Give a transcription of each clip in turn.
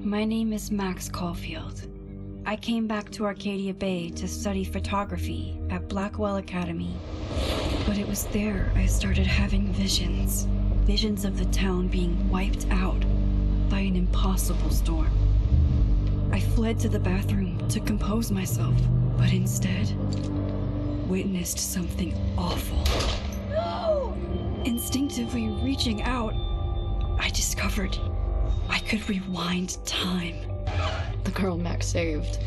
My name is Max Caulfield. I came back to Arcadia Bay to study photography at Blackwell Academy. But it was there I started having visions. Visions of the town being wiped out by an impossible storm. I fled to the bathroom to compose myself, but instead witnessed something awful. No! Instinctively reaching out, I discovered I could rewind time. The girl Max saved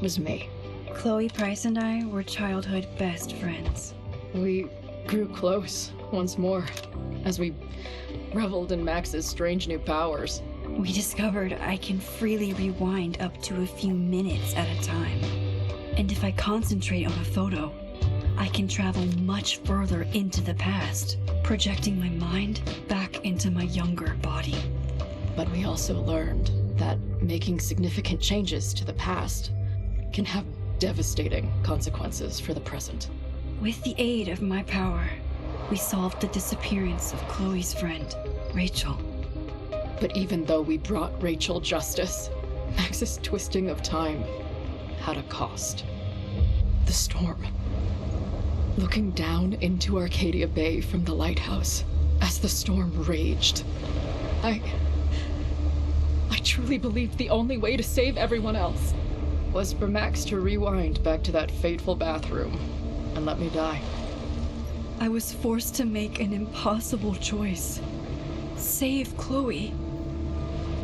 was me. Chloe Price and I were childhood best friends. We grew close once more as we reveled in Max's strange new powers. We discovered I can freely rewind up to a few minutes at a time. And if I concentrate on a photo, I can travel much further into the past, projecting my mind back into my younger body. But we also learned that making significant changes to the past can have devastating consequences for the present. With the aid of my power, we solved the disappearance of Chloe's friend, Rachel. But even though we brought Rachel justice, Max's twisting of time had a cost. The storm. Looking down into Arcadia Bay from the lighthouse as the storm raged, I truly believed the only way to save everyone else was for Max to rewind back to that fateful bathroom and let me die. I was forced to make an impossible choice. Save Chloe,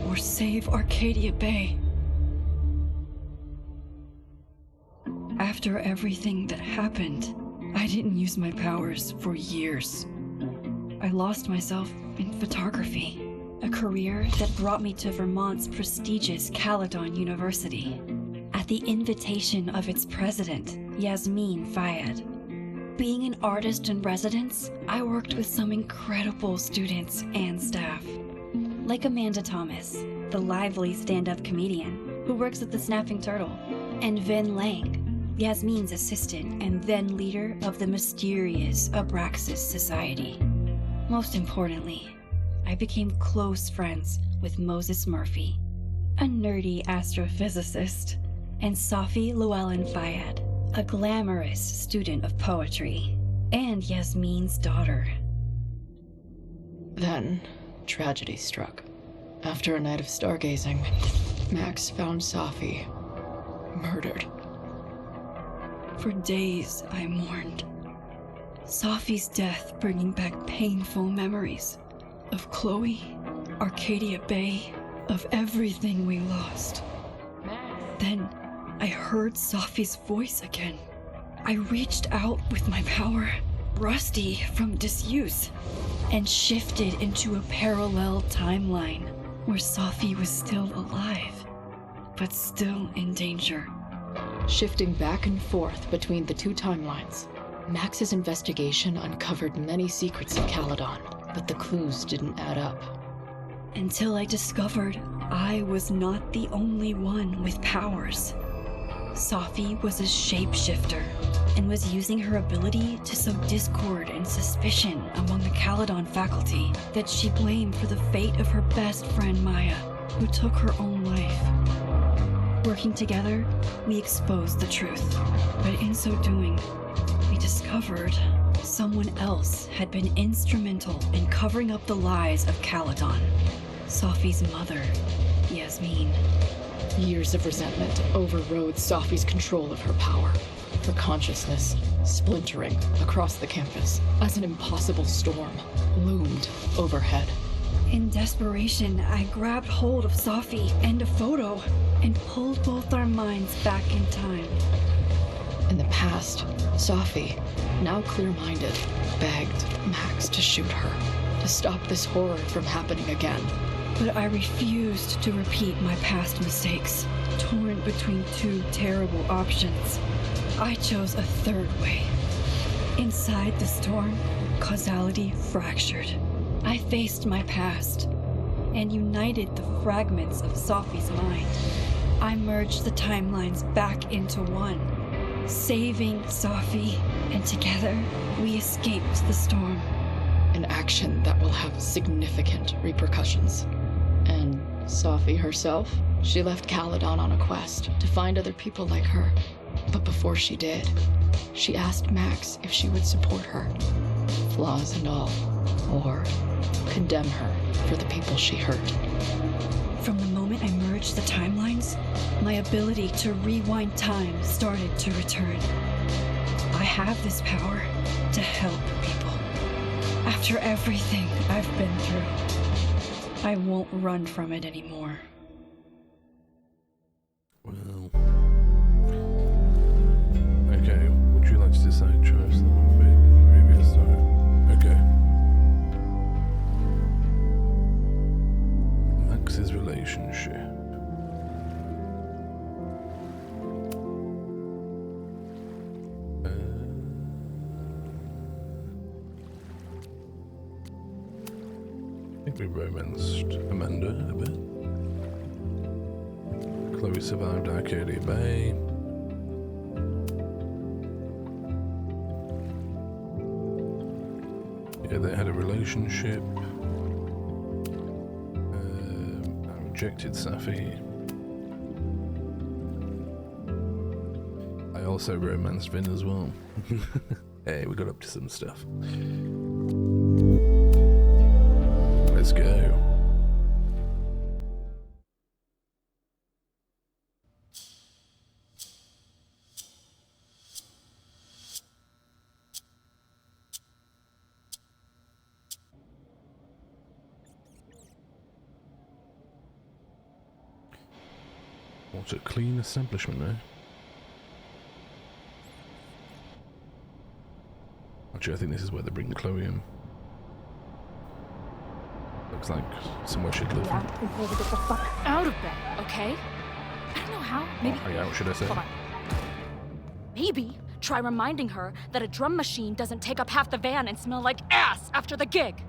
or save Arcadia Bay. After everything that happened, I didn't use my powers for years. I lost myself in photography, a career that brought me to Vermont's prestigious Caledon University, at the invitation of its president, Yasmin Fayed. Being an artist in residence, I worked with some incredible students and staff, like Amanda Thomas, the lively stand-up comedian who works at the Snapping Turtle, and Vin Lang, Yasmin's assistant and then leader of the mysterious Abraxas Society. Most importantly, I became close friends with Moses Murphy, a nerdy astrophysicist, and Safi Llewellyn Fayed, a glamorous student of poetry, and Yasmin's daughter. Then, tragedy struck. After a night of stargazing, Max found Safi murdered. For days, I mourned. Safi's death bringing back painful memories of Chloe, Arcadia Bay, of everything we lost. Then, I heard Safi's voice again. I reached out with my power, rusty from disuse, and shifted into a parallel timeline where Safi was still alive, but still in danger. Shifting back and forth between the two timelines, Max's investigation uncovered many secrets of Caledon, but the clues didn't add up. Until I discovered I was not the only one with powers. Safi was a shapeshifter and was using her ability to sow discord and suspicion among the Caledon faculty that she blamed for the fate of her best friend Maya, who took her own life. Working together, we exposed the truth, but in so doing, we discovered someone else had been instrumental in covering up the lies of Caledon. Safi's mother, Yasmin. Years of resentment overrode Safi's control of her power, her consciousness splintering across the campus as an impossible storm loomed overhead. In desperation, I grabbed hold of Safi and a photo and pulled both our minds back in time. In the past, Safi, now clear-minded, begged Max to shoot her, to stop this horror from happening again. But I refused to repeat my past mistakes, torn between two terrible options. I chose a third way. Inside the storm, causality fractured. I faced my past and united the fragments of Safi's mind. I merged the timelines back into one, saving Safi, and together we escaped the storm. An action that will have significant repercussions and Safi herself. She left Caledon on a quest to find other people like her. But before she did, she asked Max if she would support her, flaws and all, or condemn her for the people she hurt. From the moment I merged the timelines, my ability to rewind time started to return. I have this power to help people. After everything I've been through, I won't run from it anymore. Well, okay, would you like to decide choice the one bit previous time? Okay. Max's relationship. I think we romanced Amanda a bit. Chloe survived Arcadia Bay. Yeah, they had a relationship. I rejected Safi. I also romanced Vin as well. Hey, we got up to some stuff. Let's go. What a clean establishment, eh? Actually, I think this is where they bring Chloe in. Looks like somewhere she'd live. Yeah, and told her to get the fuck out of bed, okay? I don't know how. Maybe. Hang out, should I say? Hold on. Maybe try reminding her that a drum machine doesn't take up half the van and smell like ass after the gig.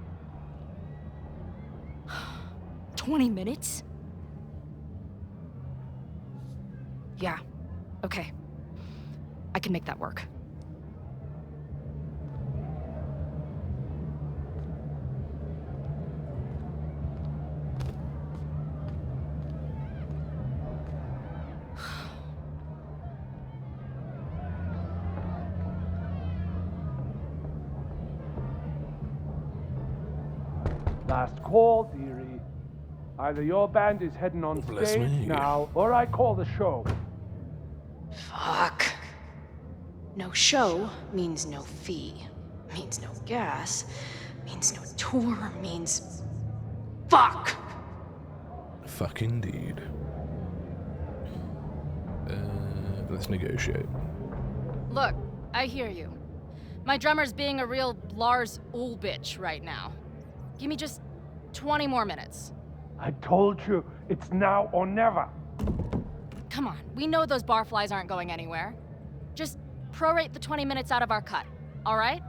20 minutes? Yeah. Okay. I can make that work. Last call, dearie. Either your band is heading on Bless stage me. now, or I call the show. Fuck. No show means no fee, means no gas, means no tour, means... Fuck! Fuck indeed. Let's negotiate. Look, I hear you. My drummer's being a real Lars Ulbich right now. Give me just 20 more minutes. I told you, it's now or never. Come on, we know those barflies aren't going anywhere. Just prorate the 20 minutes out of our cut, all right?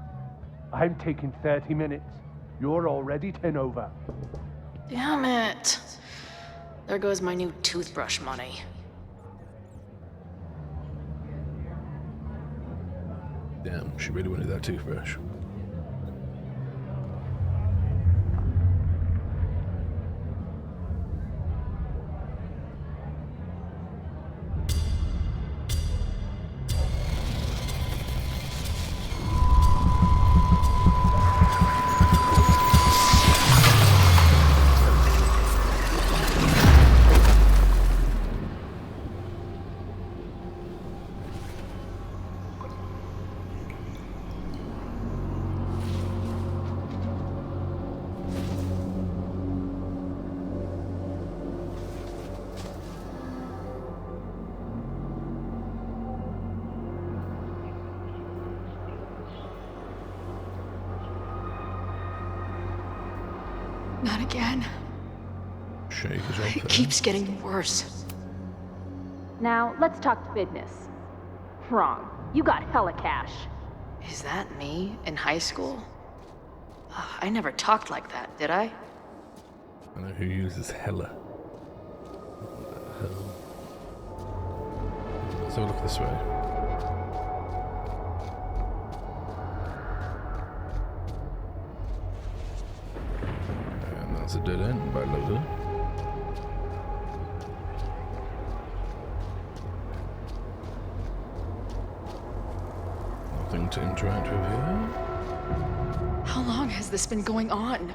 I'm taking 30 minutes. You're already 10 over. Damn it. There goes my new toothbrush money. Damn, she really wanted that toothbrush. Not again. Shake is up It there. keeps getting worse. Now, let's talk business. Wrong. You got hella cash. Is that me in high school? Ugh, I never talked like that, did I? I know who uses hella. What the hell? Let's have a look this way. And that's a dead end by Lola. nothing to interact with here. How long has this been going on?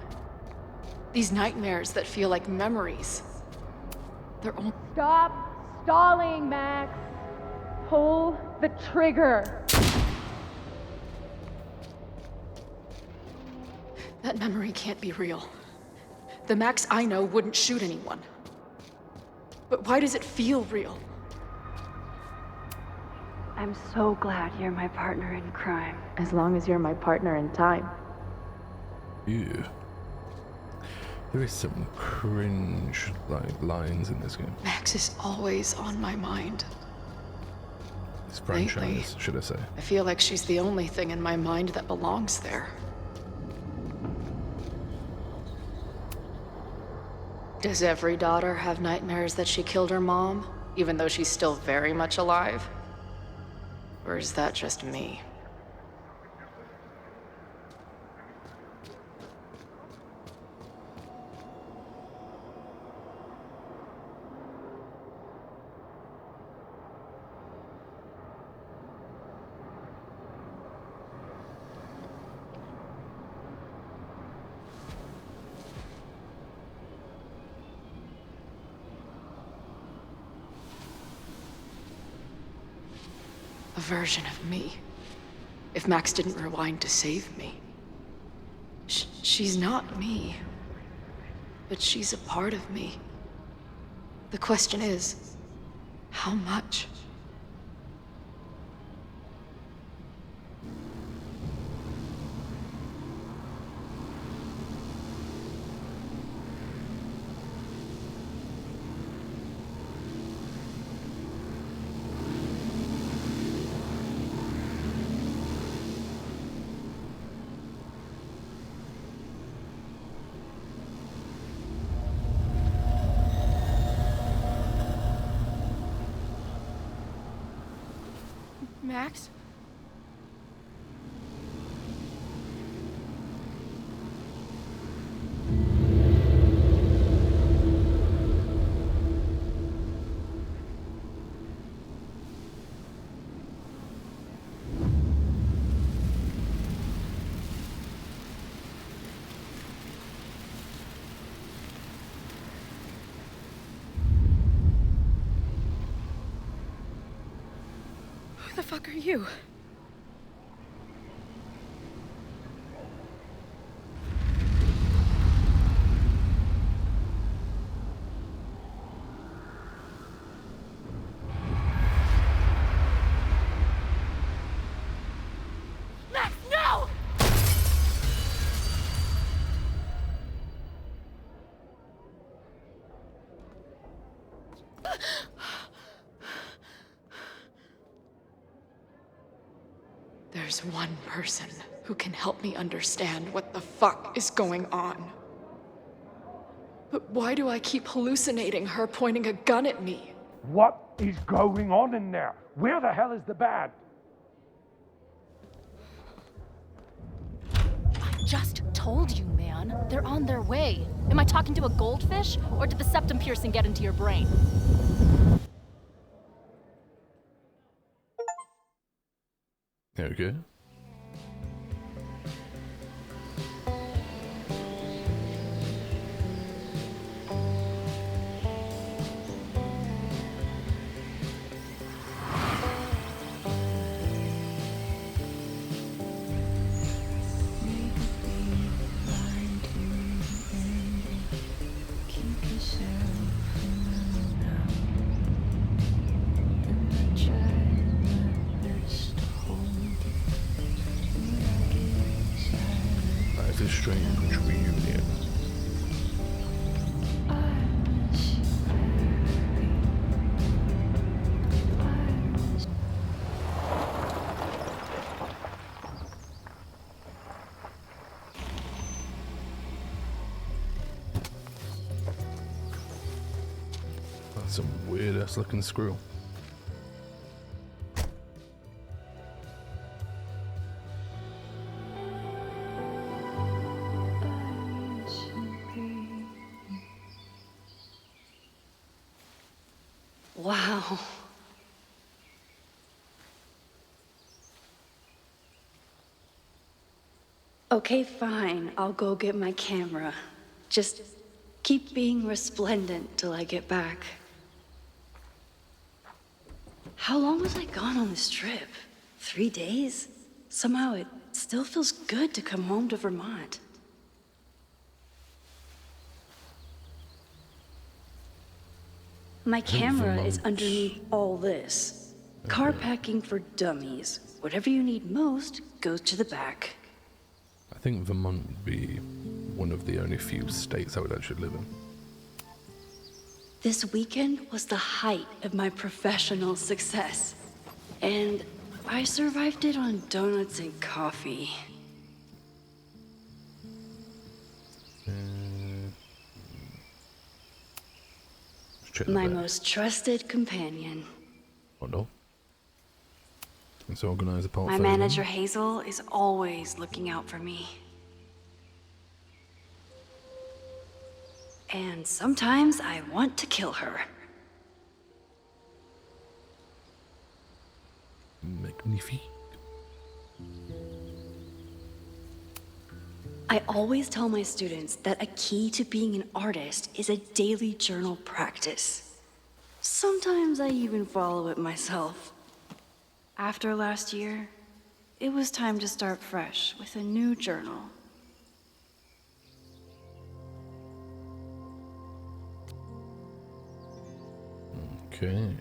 These nightmares that feel like memories. They're all... Stop stalling, Max. Pull the trigger. That memory can't be real. The Max I know wouldn't shoot anyone. But why does it feel real? I'm so glad you're my partner in crime. As long as you're my partner in time. Ew. There is some cringe lines in this game. Max is always on my mind. This franchise, Lately, should I say. I feel like she's the only thing in my mind that belongs there. Does every daughter have nightmares that she killed her mom, even though she's still very much alive? Or is that just me? A version of me. If Max didn't rewind to save me. She's not me. But she's a part of me. The question is, how much? Max? Who the fuck are you? Max, no! There's one person who can help me understand what the fuck is going on. But why do I keep hallucinating her pointing a gun at me? What is going on in there? Where the hell is the band? I just told you, man. They're on their way. Am I talking to a goldfish, or did the septum piercing get into your brain? Okay. It's a strange reunion. That's some weird ass looking squirrel. Wow. Okay, fine. I'll go get my camera. Just keep being resplendent till I get back. How long was I gone on this trip? 3 days? Somehow it still feels good to come home to Vermont. My camera is underneath all this. Car packing for dummies. Whatever you need most goes to the back. I think Vermont would be one of the only few states I would actually live in. This weekend was the height of my professional success. And I survived it on donuts and coffee. My most trusted companion. Oh no. Let's organize a portfolio. My manager Hazel is always looking out for me. And sometimes I want to kill her. Magnifique. I always tell my students that a key to being an artist is a daily journal practice. Sometimes I even follow it myself. After last year, it was time to start fresh with a new journal. Okay.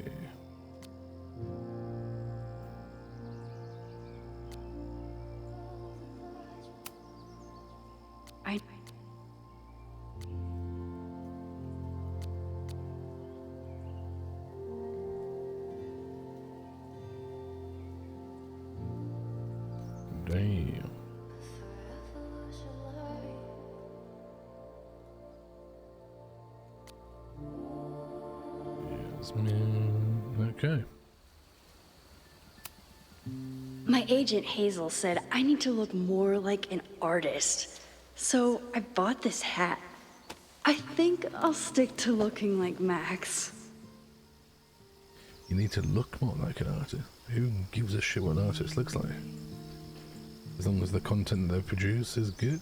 Damn. Yes, man. Okay. My agent Hazel said I need to look more like an artist. So I bought this hat. I think I'll stick to looking like Max. You need to look more like an artist. Who gives a shit what an artist looks like? As long as the content they produce is good.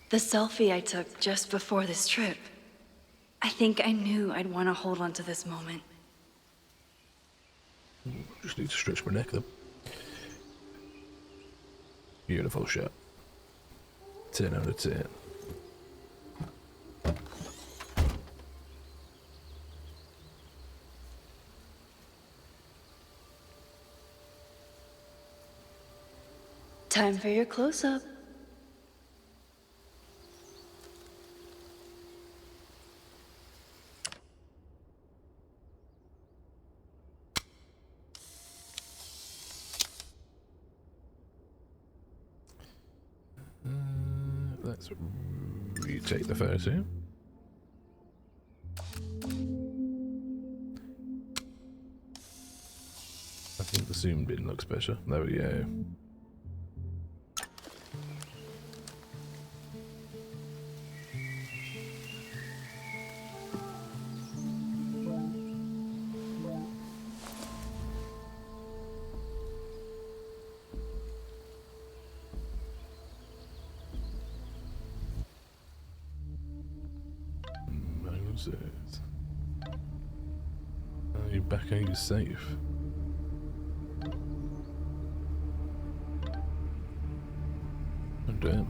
The selfie I took just before this trip. I think I knew I'd want to hold on to this moment. Just need to stretch my neck though. Beautiful shot. 10 out of 10. Time for your close-up. Let's retake the photo. I think the zoomed in looks better. There we go. Are you back? Are you safe? Oh damn.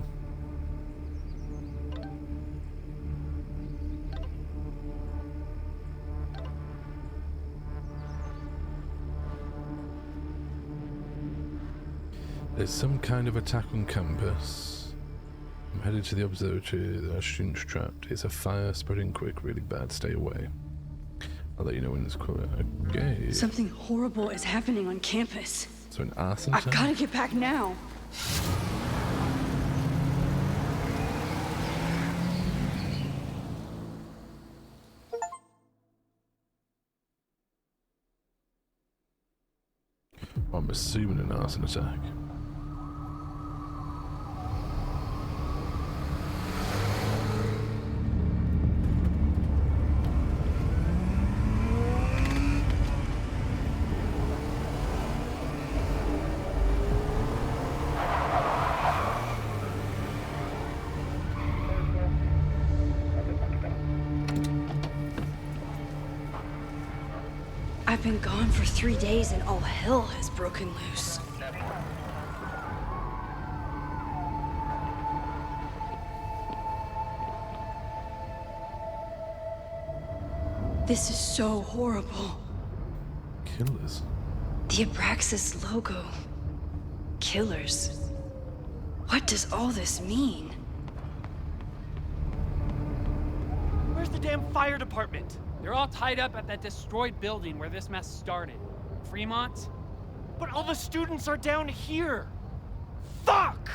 There's some kind of attack on campus. I'm headed to the observatory. There are students trapped. It's a fire spreading quick, really bad. Stay away. I'll let you know when it's clear. Okay. Something horrible is happening on campus. So an arson I've attack? got to get back now. I'm assuming an arson attack. I've been gone for 3 days and all hell has broken loose. This is so horrible. Killers. The Abraxas logo. Killers. What does all this mean? Where's the damn fire department? They're all tied up at that destroyed building where this mess started. Fremont? But all the students are down here! Fuck!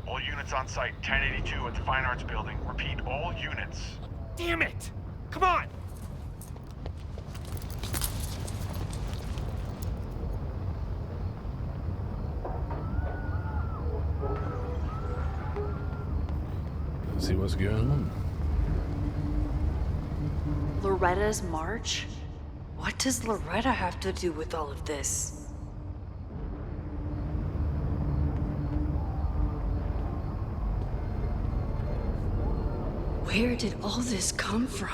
All units on site, 1082 at the Fine Arts Building. Repeat, all units. Damn it! Come on! Let's see what's going on. Loretta's march? What does Loretta have to do with all of this? Where did all this come from?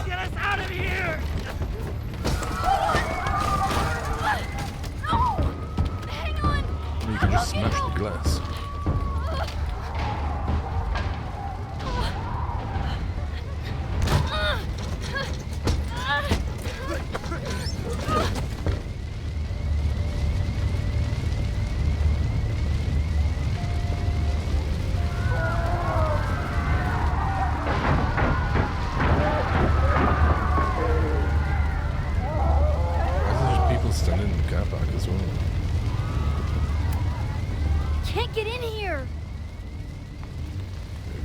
Get us out of here! Hang on! You can just smash the glass. Standing in the car park as well. Can't get in here!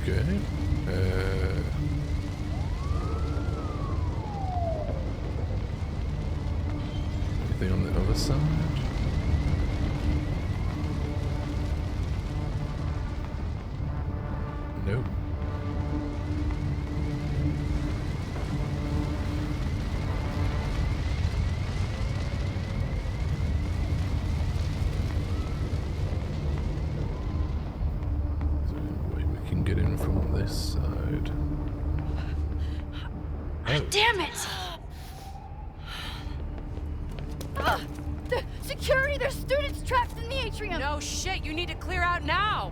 Okay. Anything on the other side? Nope. Get in from this side. Oh. Damn it! The security! There's students trapped in the atrium! No shit, you need to clear out now!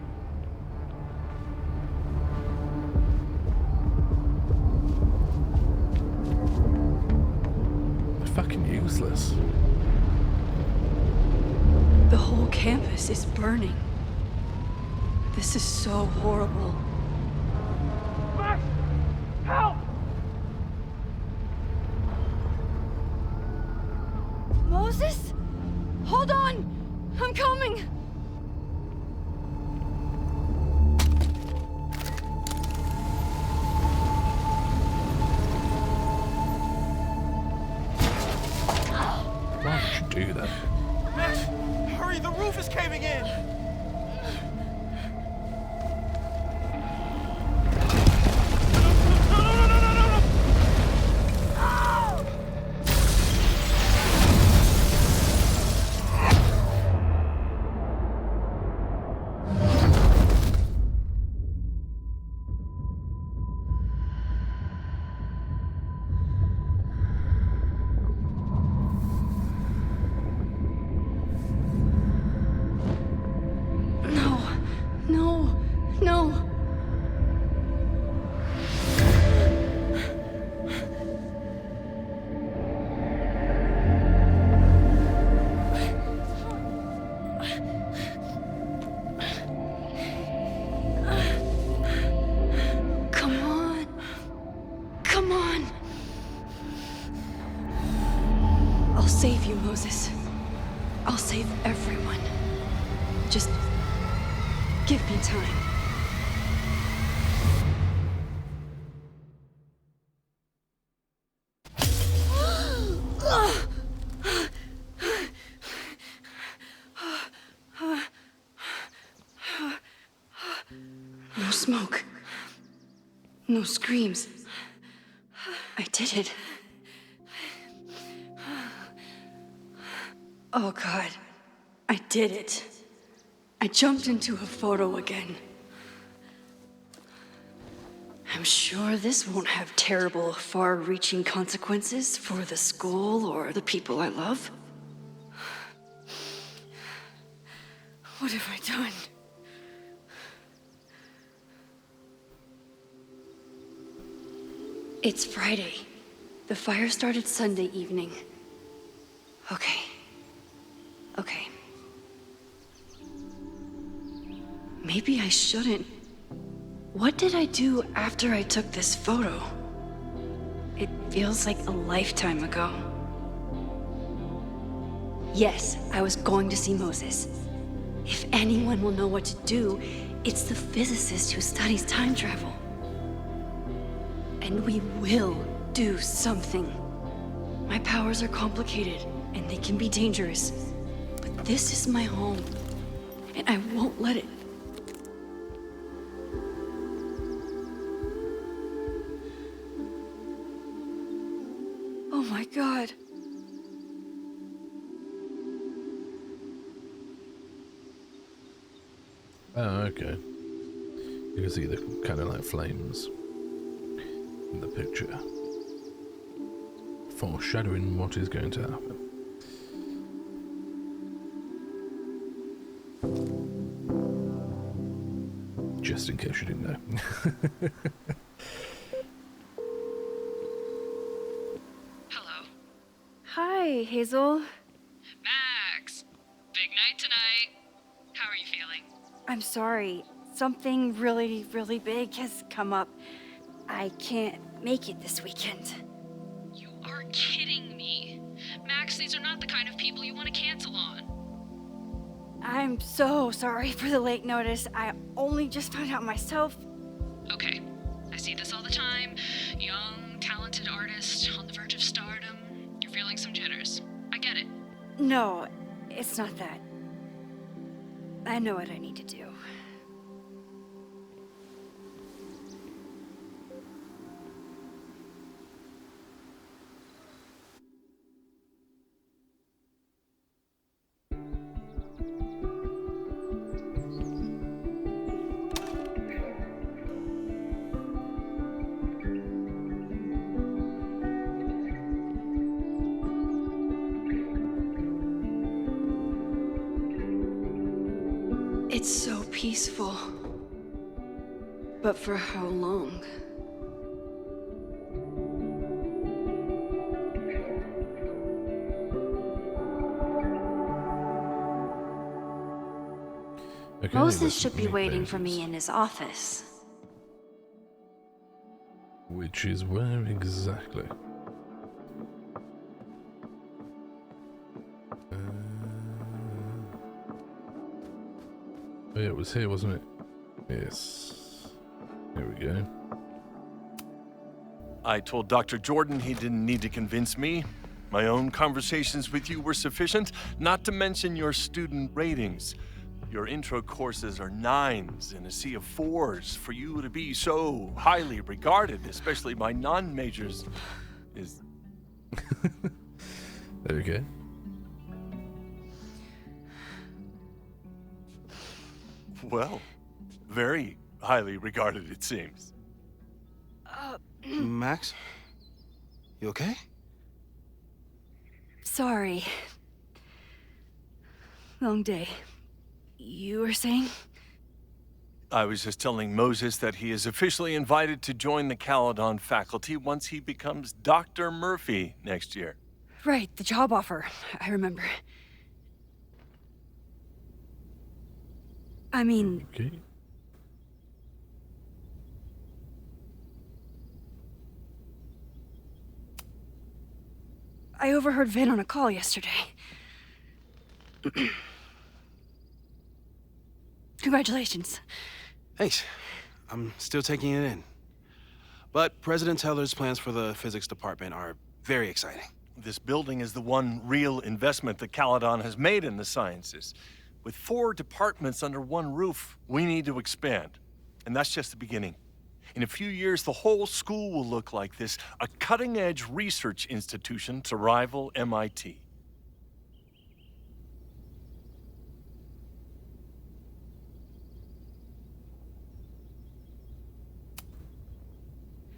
They're fucking useless. The whole campus is burning. This is so horrible. Max! Help! Moses? Hold on! I'm coming! Why would you do that? Max, hurry, the roof is caving in! Save you, Moses. I'll save everyone. Just give me time. No smoke. No screams. I did it. Oh God, I did it. I jumped into a photo again. I'm sure this won't have terrible, far-reaching consequences for the school or the people I love. What have I done? It's Friday. The fire started Sunday evening. Okay. Maybe I shouldn't. What did I do after I took this photo? It feels like a lifetime ago. Yes, I was going to see Moses. If anyone will know what to do, it's the physicist who studies time travel. And we will do something. My powers are complicated, and they can be dangerous. But this is my home, and I won't let it. Oh my God. Oh, okay. You can see the kind of like flames in the picture, foreshadowing what is going to happen. Just in case you didn't know. Hello. Hi, Hazel. Max! Big night tonight. How are you feeling? I'm sorry. Something really, really big has come up. I can't make it this weekend. You are kidding me. Max, these are not the kind of people you want to cancel on. I'm so sorry for the late notice. I only just found out myself. Okay, I see this all the time. Young, talented artist on the verge of stardom. You're feeling some jitters. I get it. No, it's not that. I know what I need to do. It's so peaceful. But for how long? Okay, Moses should be make waiting for bases. me in his office. Which is where exactly? Oh yeah, it was here, wasn't it? Yes. Here we go. I told Dr. Jordan he didn't need to convince me. My own conversations with you were sufficient, not to mention your student ratings. Your intro courses are 9s in a sea of 4s. For you to be so highly regarded, especially by non-majors, is... Okay. Well, very highly regarded, it seems. Max? You okay? Sorry. Long day. You were saying? I was just telling Moses that he is officially invited to join the Caledon faculty once he becomes Dr. Murphy next year. Right, the job offer. I remember. I mean... Okay. I overheard Vin on a call yesterday. Congratulations. Thanks. I'm still taking it in. But President Teller's plans for the physics department are very exciting. This building is the one real investment that Caledon has made in the sciences. With 4 departments under one roof, we need to expand. And that's just the beginning. In a few years, the whole school will look like this, a cutting-edge research institution to rival MIT.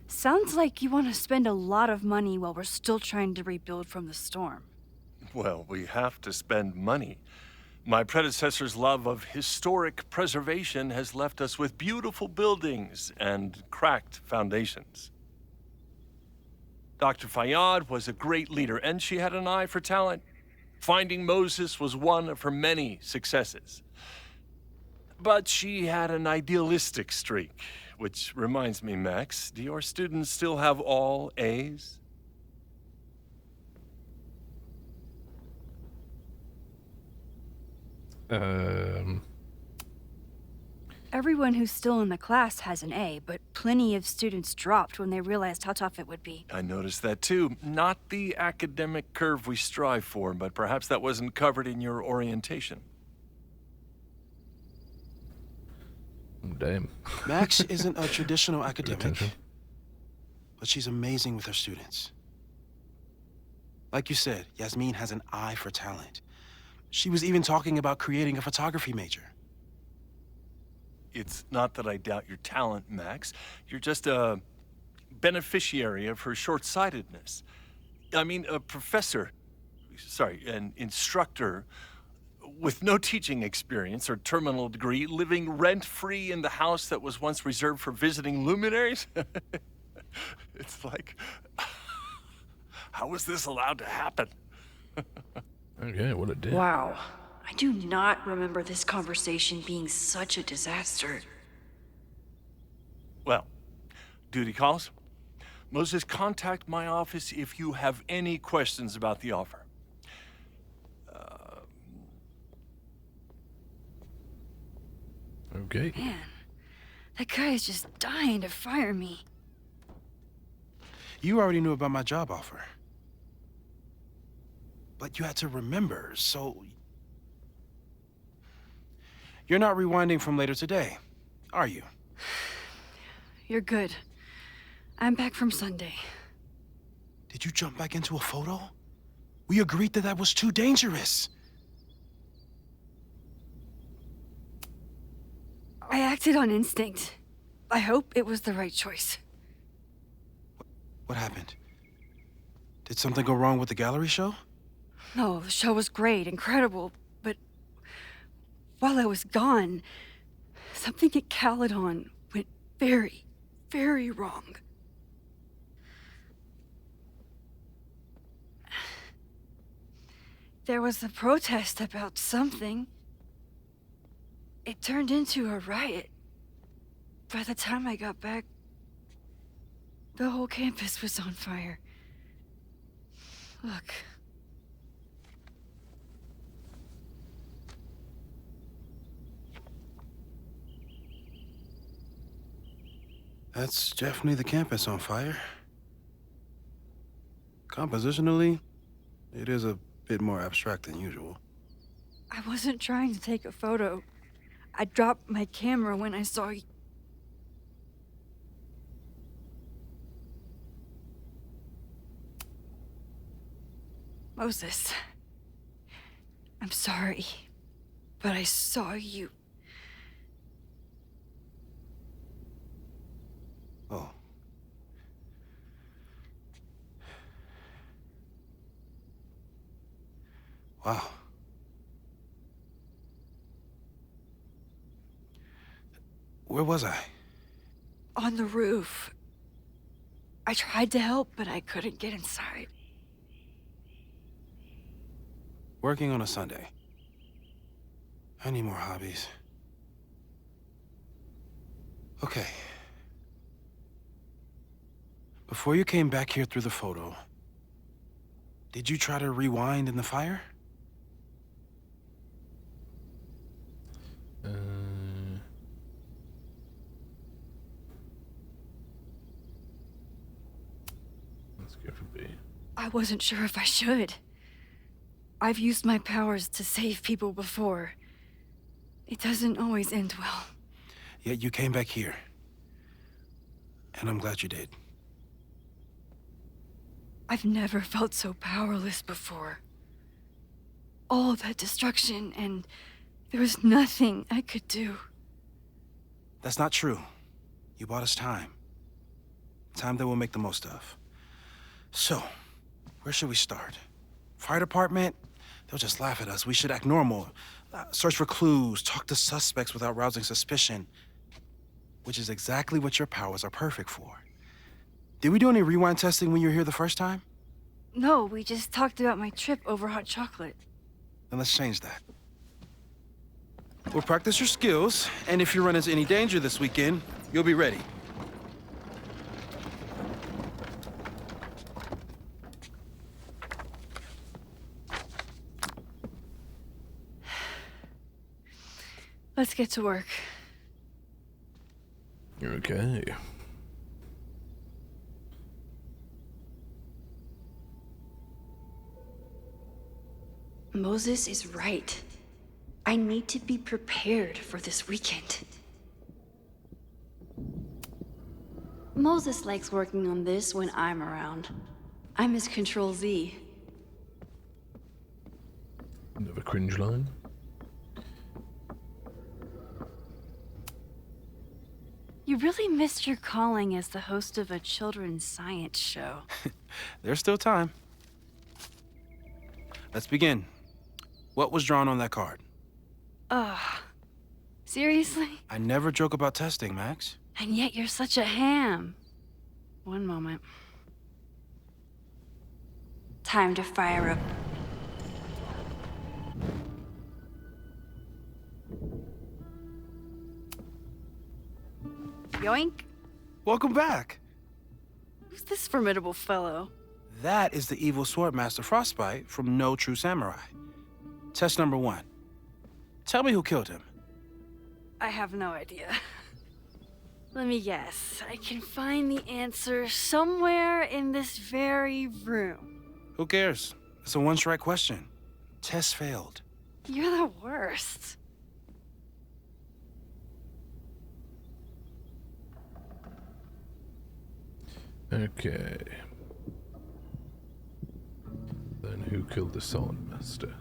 Sounds like you want to spend a lot of money while we're still trying to rebuild from the storm. Well, we have to spend money. My predecessor's love of historic preservation has left us with beautiful buildings and cracked foundations. Dr. Fayyad was a great leader, and she had an eye for talent. Finding Moses was one of her many successes. But she had an idealistic streak, which reminds me, Max, do your students still have all A's? Everyone who's still in the class has an A, but plenty of students dropped when they realized how tough it would be. I noticed that too. Not the academic curve we strive for, but perhaps that wasn't covered in your orientation. Damn. Max isn't a traditional academic, but she's amazing with her students. Like you said, Yasmin has an eye for talent. She was even talking about creating a photography major. It's not that I doubt your talent, Max. You're just a beneficiary of her short-sightedness. I mean, an instructor with no teaching experience or terminal degree, living rent-free in the house that was once reserved for visiting luminaries? It's like, how was this allowed to happen? Okay, what a dick. Wow. I do not remember this conversation being such a disaster. Well, duty calls. Moses, contact my office if you have any questions about the offer. Okay. Man, that guy is just dying to fire me. You already knew about my job offer. But you had to remember, so... You're not rewinding from later today, are you? You're good. I'm back from Sunday. Did you jump back into a photo? We agreed that was too dangerous. I acted on instinct. I hope it was the right choice. What happened? Did something go wrong with the gallery show? No, the show was great, incredible, but while I was gone, something at Caledon went very, very wrong. There was a protest about something. It turned into a riot. By the time I got back, the whole campus was on fire. Look. That's definitely the campus on fire. Compositionally, it is a bit more abstract than usual. I wasn't trying to take a photo. I dropped my camera when I saw you. Moses, I'm sorry, but I saw you. Oh. Wow. Where was I? On the roof. I tried to help, but I couldn't get inside. Working on a Sunday. I need more hobbies. Okay. Before you came back here through the photo, did you try to rewind in the fire? Let's go for B. I wasn't sure if I should. I've used my powers to save people before. It doesn't always end well. Yet you came back here. And I'm glad you did. I've never felt so powerless before. All that destruction, and there was nothing I could do. That's not true. You bought us time. Time that we'll make the most of. So, where should we start? Fire department? They'll just laugh at us. We should act normal. Search for clues, talk to suspects without rousing suspicion. Which is exactly what your powers are perfect for. Did we do any rewind testing when you were here the first time? No, we just talked about my trip over hot chocolate. Then let's change that. We'll practice your skills, and if you run into any danger this weekend, you'll be ready. Let's get to work. Okay. Moses is right. I need to be prepared for this weekend. Moses likes working on this when I'm around. I'm his Control Z. Another cringe line. You really missed your calling as the host of a children's science show. There's still time. Let's begin. What was drawn on that card? Seriously? I never joke about testing, Max. And yet you're such a ham. One moment. Time to fire up. Yoink. Welcome back. Who's this formidable fellow? That is the evil sword master Frostbite from No True Samurai. Test number 1. Tell me who killed him. I have no idea. Let me guess. I can find the answer somewhere in this very room. Who cares? It's a one-strike question. Test failed. You're the worst. Okay. Then who killed the sword master?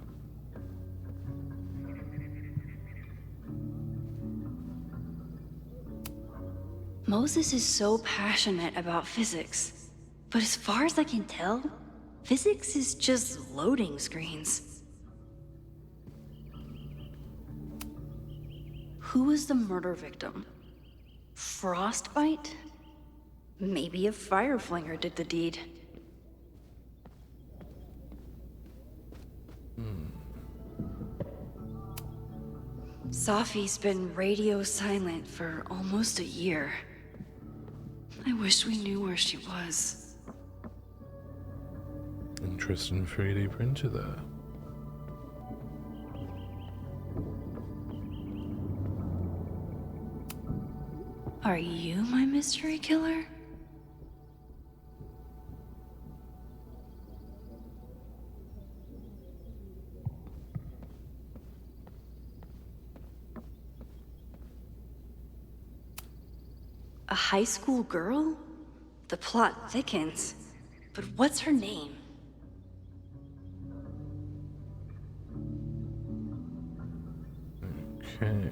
Moses is so passionate about physics, but as far as I can tell, physics is just loading screens. Who was the murder victim? Frostbite? Maybe a fire flinger did the deed. Safi's been radio silent for almost a year. I wish we knew where she was. Interesting 3D printer there. Are you my mystery killer? A high school girl? The plot thickens. But what's her name? Okay.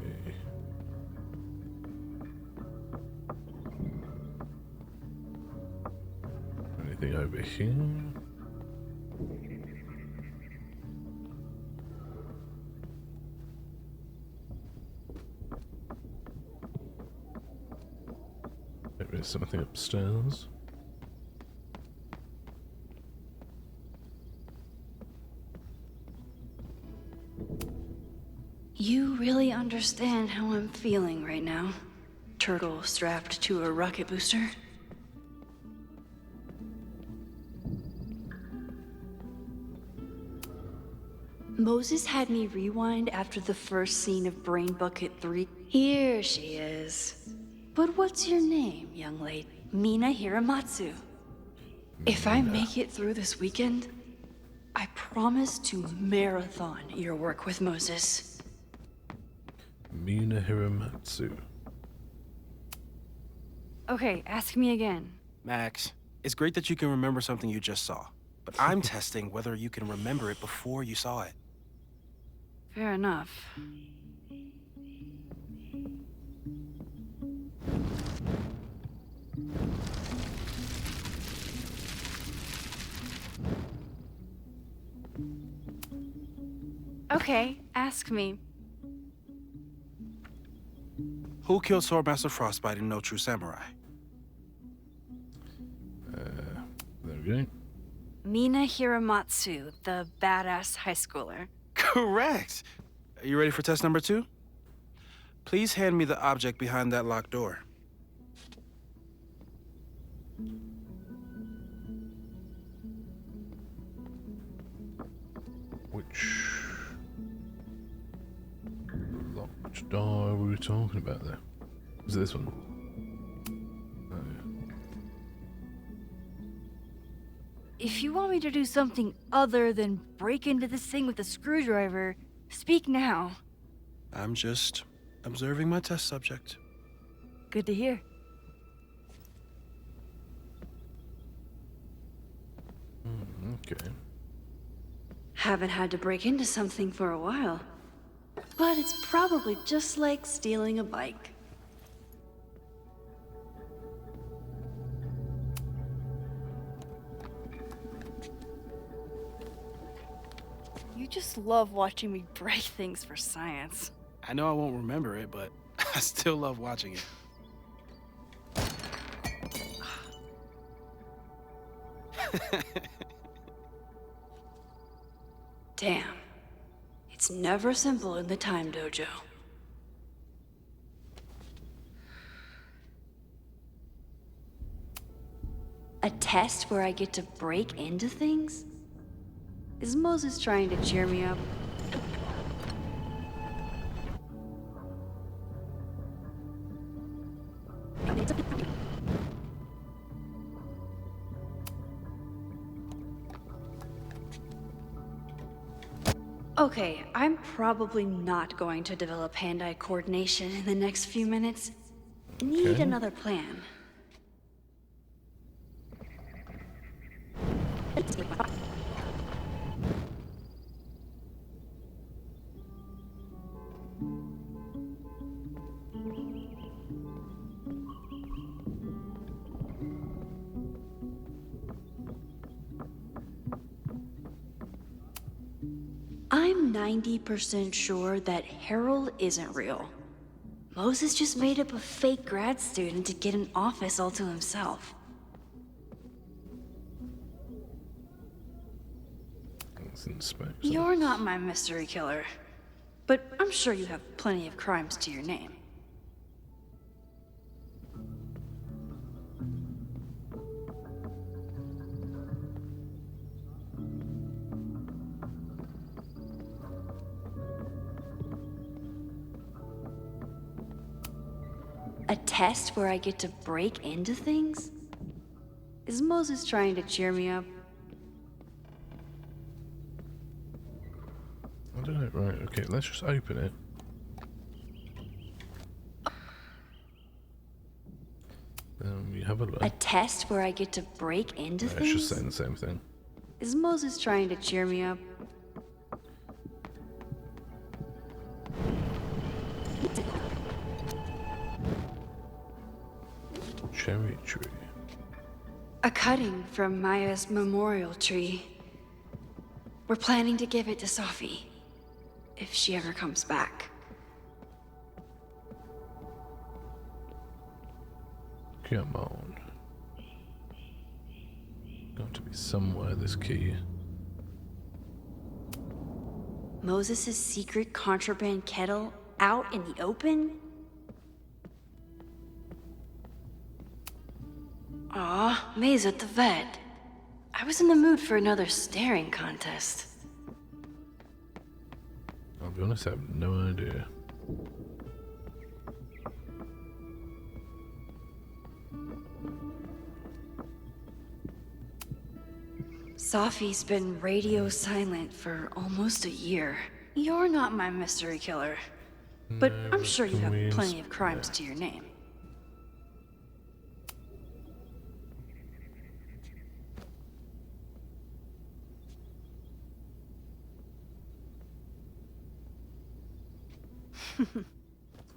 Anything over here? Maybe there's something upstairs. You really understand how I'm feeling right now. Turtle strapped to a rocket booster. Moses had me rewind after the first scene of Brain Bucket 3. Here she is. But what's your name, young lady? Mina Hiramatsu. If I make it through this weekend, I promise to marathon your work with Moses. Mina Hiramatsu. Okay, ask me again. Max, it's great that you can remember something you just saw, but I'm testing whether you can remember it before you saw it. Fair enough. Okay, ask me. Who killed Swordmaster Frostbite in No True Samurai? There we go. Mina Hiramatsu, the badass high schooler. Correct! Are you ready for test number 2? Please hand me the object behind that locked door. Which locked door were we talking about there? Was it this one? Oh, yeah. If you want me to do something other than break into this thing with a screwdriver, speak now. I'm just observing my test subject. Good to hear. Okay. Haven't had to break into something for a while. But it's probably just like stealing a bike. You just love watching me break things for science. I know I won't remember it, but I still love watching it. Damn. It's never simple in the time dojo. A test where I get to break into things? Is Moses trying to cheer me up? Okay, I'm probably not going to develop hand-eye coordination in the next few minutes. Need another plan. I'm 90% sure that Harold isn't real. Moses just made up a fake grad student to get an office all to himself. You're not my mystery killer, but I'm sure you have plenty of crimes to your name. A test where I get to break into things? Is Moses trying to cheer me up? I don't know, right, okay, let's just open it. We have a look. A test where I get to break into It's things? just saying the same thing. Is Moses trying to cheer me up? Cherry tree. A cutting from Maya's memorial tree. We're planning to give it to Sophie, if she ever comes back. Come on. Got to be somewhere, this key. Moses' secret contraband kettle out in the open? Aw, May's at the vet. I was in the mood for another staring contest. I'll be honest, I have no idea. Sophie's been radio silent for almost a year. You're not my mystery killer, but I'm sure you have plenty of crimes to your name.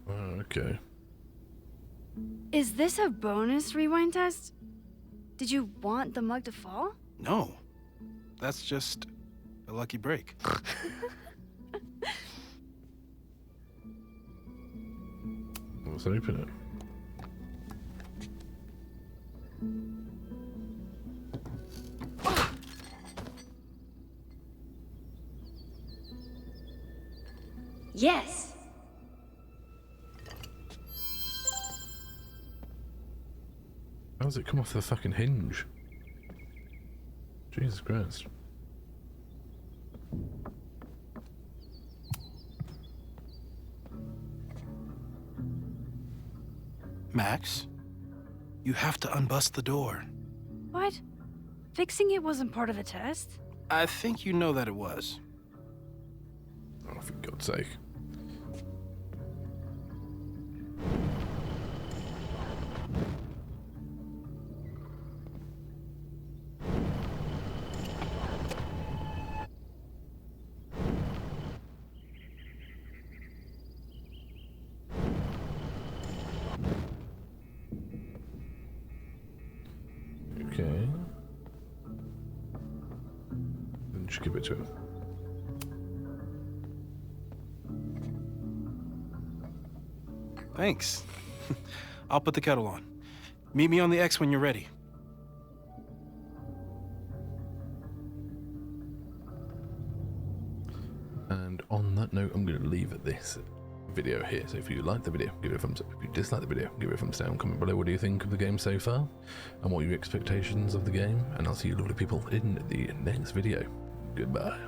Oh, okay. Is this a bonus rewind test? Did you want the mug to fall? No. That's just a lucky break. Let's open it. Yes. How does it come off the fucking hinge? Jesus Christ. Max, you have to unbust the door. What? Fixing it wasn't part of the test? I think you know that it was. Oh, for God's sake. Okay. Then just give it to him. Thanks. I'll put the kettle on. Meet me on the X when you're ready. And on that note, I'm going to leave this video here. So if you like the video, give it a thumbs up. If you dislike the video, give it a thumbs down. Comment below what do you think of the game so far, and what are your expectations of the game. And I'll see you lovely people in the next video. Goodbye.